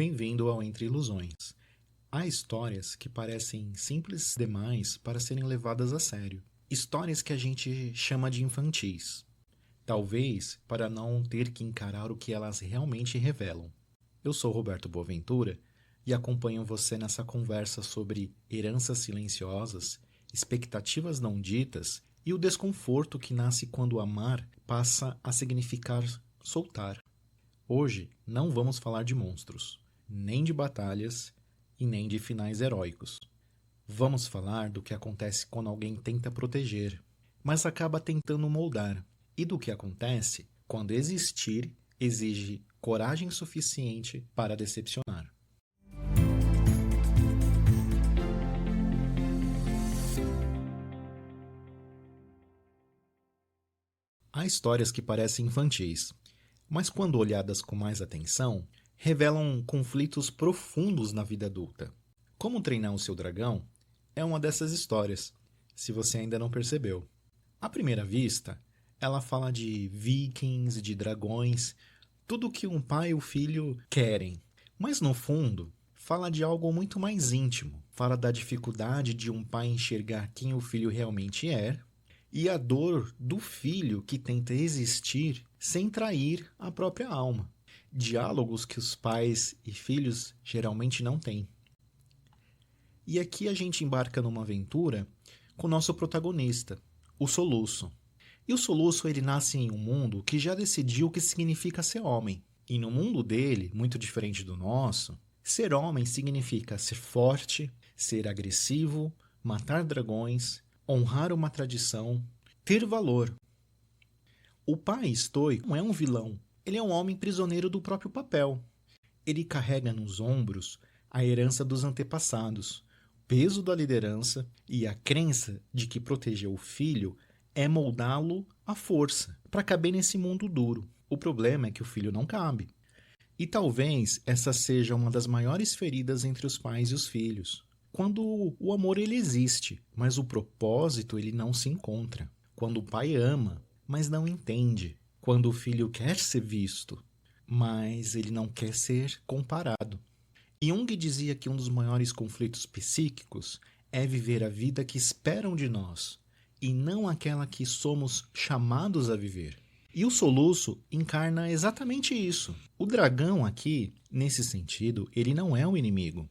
Bem-vindo ao Entre Ilusões. Há histórias que parecem simples demais para serem levadas a sério. Histórias que a gente chama de infantis. Talvez para não ter que encarar o que elas realmente revelam. Eu sou Roberto Boaventura e acompanho você nessa conversa sobre heranças silenciosas, expectativas não ditas e o desconforto que nasce quando amar passa a significar soltar. Hoje não vamos falar de monstros, nem de batalhas e nem de finais heróicos. Vamos falar do que acontece quando alguém tenta proteger, mas acaba tentando moldar, e do que acontece quando existir exige coragem suficiente para decepcionar. Há histórias que parecem infantis, mas quando olhadas com mais atenção, revelam conflitos profundos na vida adulta. Como treinar o seu dragão é uma dessas histórias, se você ainda não percebeu. À primeira vista, ela fala de vikings, de dragões, tudo o que um pai e o filho querem. Mas no fundo, fala de algo muito mais íntimo. Fala da dificuldade de um pai enxergar quem o filho realmente é e a dor do filho que tenta existir sem trair a própria alma. Diálogos que os pais e filhos geralmente não têm. E aqui a gente embarca numa aventura com o nosso protagonista, o Soluço. E o Soluço ele nasce em um mundo que já decidiu o que significa ser homem. E no mundo dele, muito diferente do nosso, ser homem significa ser forte, ser agressivo, matar dragões, honrar uma tradição, ter valor. O pai estoico não é um vilão, ele é um homem prisioneiro do próprio papel. Ele carrega nos ombros a herança dos antepassados, o peso da liderança e a crença de que proteger o filho é moldá-lo à força, para caber nesse mundo duro. O problema é que o filho não cabe. E talvez essa seja uma das maiores feridas entre os pais e os filhos. Quando o amor ele existe, mas o propósito ele não se encontra. Quando o pai ama, mas não entende. Quando o filho quer ser visto, mas ele não quer ser comparado. Jung dizia que um dos maiores conflitos psíquicos é viver a vida que esperam de nós, e não aquela que somos chamados a viver. E o Soluço encarna exatamente isso. O dragão aqui, nesse sentido, ele não é um inimigo.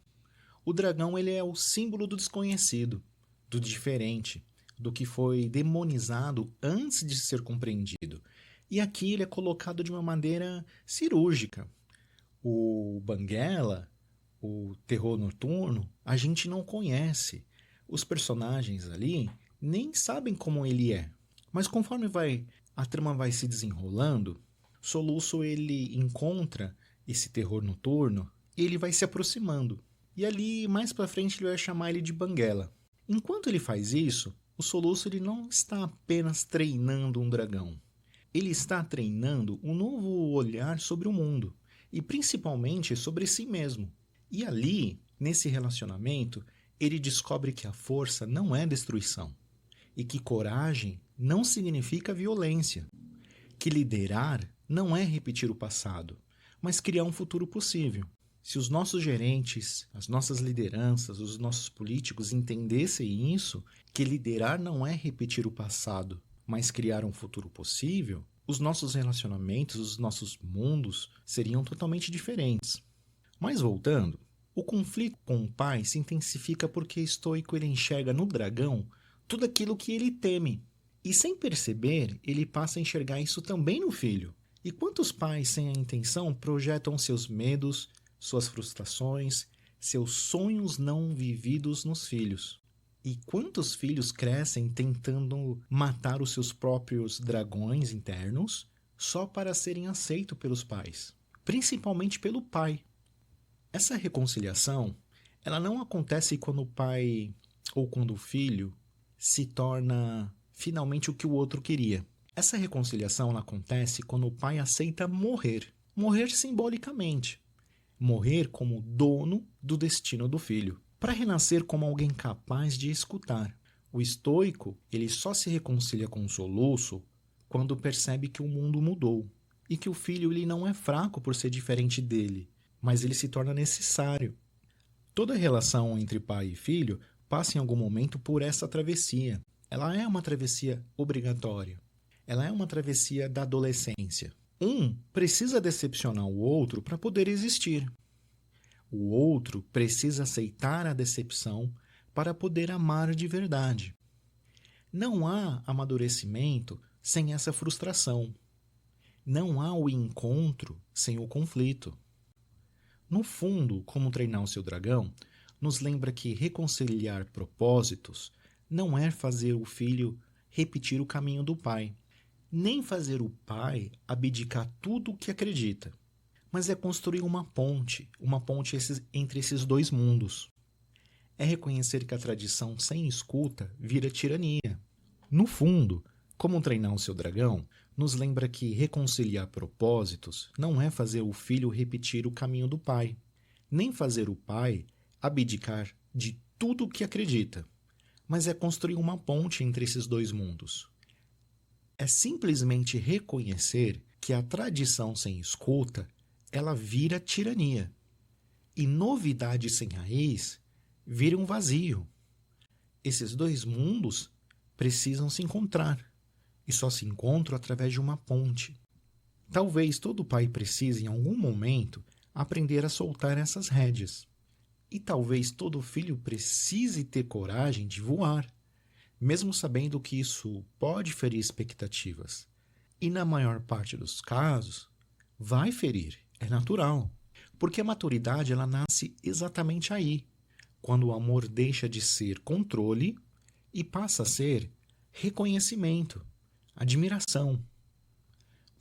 O dragão ele é o símbolo do desconhecido, do diferente, do que foi demonizado antes de ser compreendido. E aqui ele é colocado de uma maneira cirúrgica. O Banguela, o terror noturno, a gente não conhece. Os personagens ali nem sabem como ele é. Mas conforme a trama vai se desenrolando, Soluço ele encontra esse terror noturno e ele vai se aproximando. E ali, mais pra frente, ele vai chamar ele de Banguela. Enquanto ele faz isso, o Soluço ele não está apenas treinando um dragão. Ele está treinando um novo olhar sobre o mundo e principalmente sobre si mesmo. E ali, nesse relacionamento, ele descobre que a força não é destruição e que coragem não significa violência, que liderar não é repetir o passado, mas criar um futuro possível. Se os nossos gerentes, as nossas lideranças, os nossos políticos entendessem isso, que liderar não é repetir o passado, mas criar um futuro possível, os nossos relacionamentos, os nossos mundos seriam totalmente diferentes. Mas voltando, o conflito com o pai se intensifica porque estoico ele enxerga no dragão tudo aquilo que ele teme. E sem perceber, ele passa a enxergar isso também no filho. E quantos pais sem a intenção projetam seus medos, suas frustrações, seus sonhos não vividos nos filhos? E quantos filhos crescem tentando matar os seus próprios dragões internos só para serem aceitos pelos pais? Principalmente pelo pai. Essa reconciliação, ela não acontece quando o pai ou quando o filho se torna finalmente o que o outro queria. Essa reconciliação ela acontece quando o pai aceita morrer. Morrer simbolicamente. Morrer como dono do destino do filho, para renascer como alguém capaz de escutar. O estoico, ele só se reconcilia com o Soluço quando percebe que o mundo mudou e que o filho ele não é fraco por ser diferente dele, mas ele se torna necessário. Toda relação entre pai e filho passa em algum momento por essa travessia. Ela é uma travessia obrigatória. Ela é uma travessia da adolescência. Um precisa decepcionar o outro para poder existir. O outro precisa aceitar a decepção para poder amar de verdade. Não há amadurecimento sem essa frustração. Não há o encontro sem o conflito. No fundo, Como Treinar o Seu Dragão nos lembra que reconciliar propósitos não é fazer o filho repetir o caminho do pai, nem fazer o pai abdicar tudo o que acredita, mas é construir uma ponte entre esses dois mundos. É reconhecer que a tradição sem escuta vira tirania. No fundo, Como Treinar o Seu Dragão nos lembra que reconciliar propósitos não é fazer o filho repetir o caminho do pai, nem fazer o pai abdicar de tudo o que acredita, mas é construir uma ponte entre esses dois mundos. É simplesmente reconhecer que a tradição sem escuta, ela vira tirania. E novidade sem raiz vira um vazio. Esses dois mundos precisam se encontrar. E só se encontram através de uma ponte. Talvez todo pai precise, em algum momento, aprender a soltar essas rédeas. E talvez todo filho precise ter coragem de voar, mesmo sabendo que isso pode ferir expectativas. E na maior parte dos casos, vai ferir, é natural. Porque a maturidade ela nasce exatamente aí, quando o amor deixa de ser controle e passa a ser reconhecimento, admiração.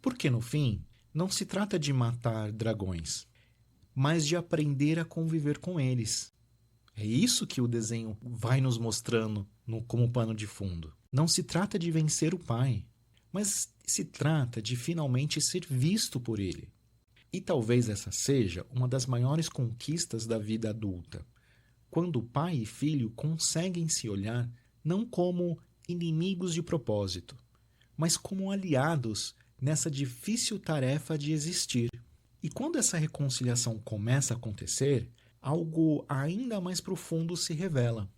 Porque no fim, não se trata de matar dragões, mas de aprender a conviver com eles. É isso que o desenho vai nos mostrando como pano de fundo. Não se trata de vencer o pai, mas se trata de finalmente ser visto por ele. E talvez essa seja uma das maiores conquistas da vida adulta, quando pai e filho conseguem se olhar não como inimigos de propósito, mas como aliados nessa difícil tarefa de existir. E quando essa reconciliação começa a acontecer, algo ainda mais profundo se revela.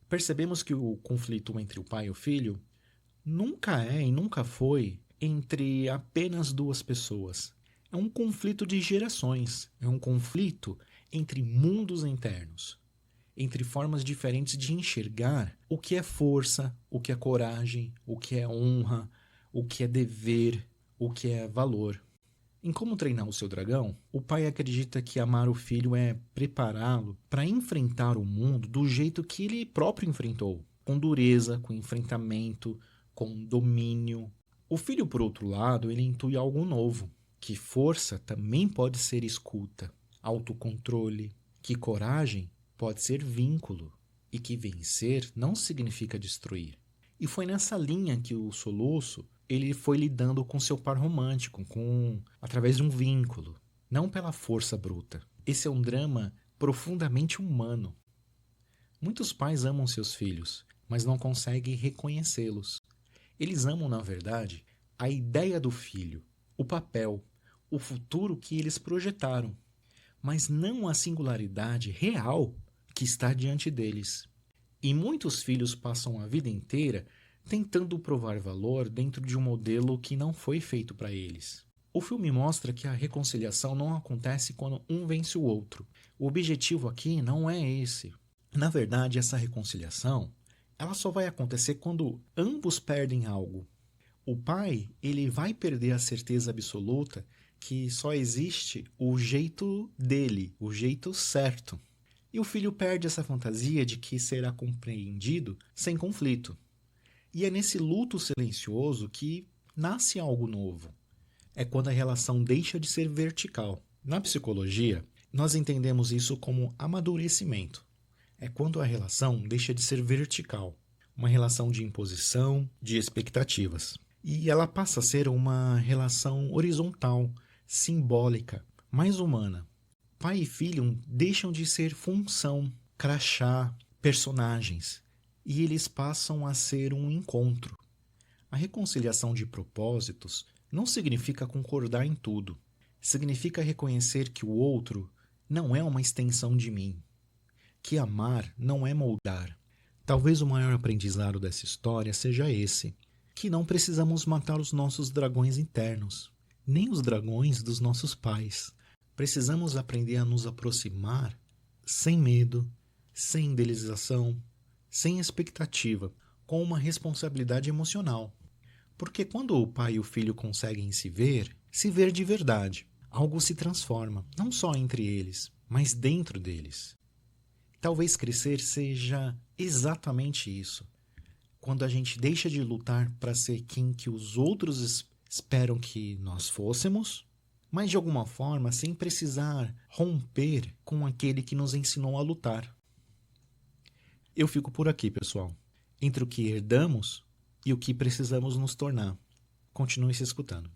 Percebemos que o conflito entre o pai e o filho nunca é e nunca foi entre apenas duas pessoas. É um conflito de gerações, é um conflito entre mundos internos, entre formas diferentes de enxergar o que é força, o que é coragem, o que é honra, o que é dever, o que é valor. Em Como Treinar o Seu Dragão, o pai acredita que amar o filho é prepará-lo para enfrentar o mundo do jeito que ele próprio enfrentou, com dureza, com enfrentamento, com domínio. O filho, por outro lado, ele intui algo novo, que força também pode ser escuta, autocontrole, que coragem pode ser vínculo e que vencer não significa destruir. E foi nessa linha que o Soluço ele foi lidando com seu par romântico, através de um vínculo, não pela força bruta. Esse é um drama profundamente humano. Muitos pais amam seus filhos, mas não conseguem reconhecê-los. Eles amam, na verdade, a ideia do filho, o papel, o futuro que eles projetaram, mas não a singularidade real que está diante deles. E muitos filhos passam a vida inteira tentando provar valor dentro de um modelo que não foi feito para eles. O filme mostra que a reconciliação não acontece quando um vence o outro. O objetivo aqui não é esse. Na verdade, essa reconciliação, ela só vai acontecer quando ambos perdem algo. O pai, ele vai perder a certeza absoluta que só existe o jeito dele, o jeito certo. E o filho perde essa fantasia de que será compreendido sem conflito. E é nesse luto silencioso que nasce algo novo. É quando a relação deixa de ser vertical. Na psicologia, nós entendemos isso como amadurecimento. É quando a relação deixa de ser vertical, uma relação de imposição, de expectativas. E ela passa a ser uma relação horizontal, simbólica, mais humana. Pai e filho deixam de ser função, crachá, personagens, e eles passam a ser um encontro. A reconciliação de propósitos não significa concordar em tudo. Significa reconhecer que o outro não é uma extensão de mim, que amar não é moldar. Talvez o maior aprendizado dessa história seja esse, que não precisamos matar os nossos dragões internos, nem os dragões dos nossos pais. Precisamos aprender a nos aproximar sem medo, sem idealização, sem expectativa, com uma responsabilidade emocional. Porque quando o pai e o filho conseguem se ver de verdade, algo se transforma, não só entre eles, mas dentro deles. Talvez crescer seja exatamente isso. Quando a gente deixa de lutar para ser quem que os outros esperam que nós fôssemos, mas de alguma forma sem precisar romper com aquele que nos ensinou a lutar. Eu fico por aqui, pessoal. Entre o que herdamos e o que precisamos nos tornar. Continue se escutando.